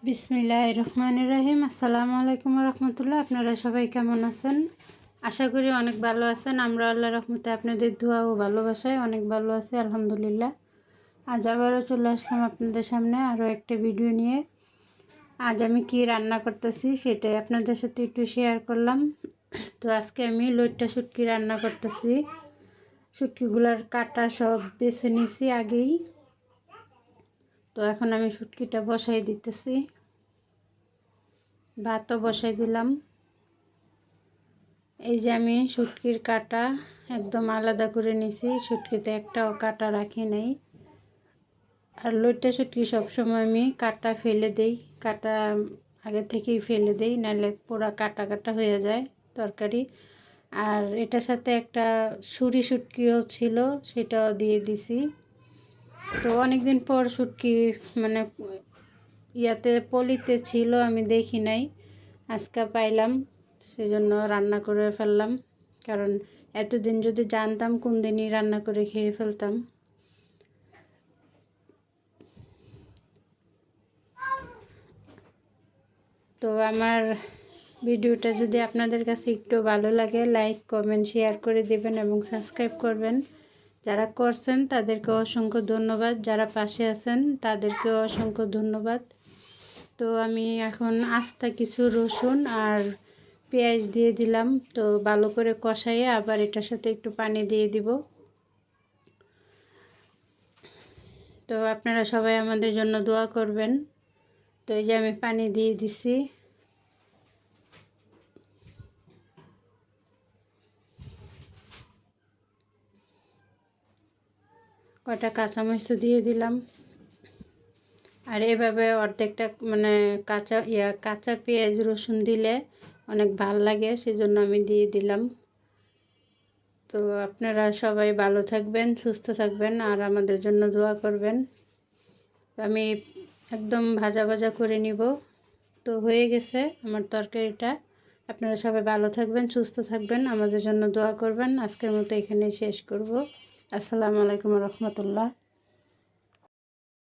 বিসমিল্লাহির রহমানির রহিম। আসসালামু আলাইকুম রহমতুল্লাহ। আপনারা সবাই কেমন আছেন? আশা করি অনেক ভালো আছেন। আমরা আল্লাহর রহমতে আপনাদের দোয়া ও ভালোবাসায় অনেক ভালো আছি, আলহামদুলিল্লাহ। আজ আবারও চলে আসলাম আপনাদের সামনে আরও একটা ভিডিও নিয়ে। আজ আমি কি রান্না করতেছি সেটাই আপনাদের সাথে একটু শেয়ার করলাম। তো আজকে আমি লইট্টা শুটকি রান্না করতেছি। শুটকিগুলার কাটা সব বেছে নিছি আগেই। তো এখন আমি শুটকিটা বসাই দিতেছি, ভাতও বসাই দিলাম। এই যে আমি শুটকির কাটা একদম আলাদা করে নিছি, শুটকিতে একটাও কাটা রাখি নাই। আর লইট্টা শুটকি সবসময় আমি কাটা ফেলে দেই, কাটা আগে থেকেই ফেলে দেই, নাহলে পুরা কাটা কাটা হয়ে যায় তরকারি। আর এটার সাথে একটা ছুরি শুটকিও ছিল, সেটাও দিয়ে দিছি। তো অনেক দিন পর শুটকি মানে ইয়াতে পলিতে ছিল, আমি দেখি নাই, আজকে পাইলাম, সেজন্য রান্না করে ফেললাম। কারণ এতদিন যদি জানতাম কোন দিনই রান্না করে খেয়ে ফেলতাম। তো আমার ভিডিওটা যদি আপনাদের কাছে একটু ভালো লাগে, লাইক কমেন্ট শেয়ার করে দেবেন এবং সাবস্ক্রাইব করবেন। যারা করছেন তাদেরকে অসংখ্য ধন্যবাদ, যারা পাশে আছেন তাদেরকেও অসংখ্য ধন্যবাদ। তো আমি এখন আস্তা কিছু রসুন আর পেঁয়াজ দিয়ে দিলাম। তো ভালো করে কষাইয়ে আবার এটার সাথে একটু পানি দিয়ে দিব। তো আপনারা সবাই আমাদের জন্য দোয়া করবেন। তো এই যে আমি পানি দিয়ে দিছি। কটা কাঁচামরিচ দিয়ে দিলাম। আর এভাবে অর্ধেকটা মানে কাঁচা পেঁয়াজ রসুন দিলে অনেক ভাল লাগে, সেজন্য আমি দিয়ে দিলাম। তো আপনারা সবাই ভালো থাকবেন, সুস্থ থাকবেন আর আমাদের জন্য দোয়া করবেন। আমি একদম ভাজা ভাজা করে নিব। তো হয়ে গেছে আমার তরকারিটা। আপনারা সবাই ভালো থাকবেন, সুস্থ থাকবেন, আমাদের জন্য দোয়া করবেন। আজকের মতো এখানেই শেষ করব। আসসালামু আলাইকুম রহমতুল্লাহ।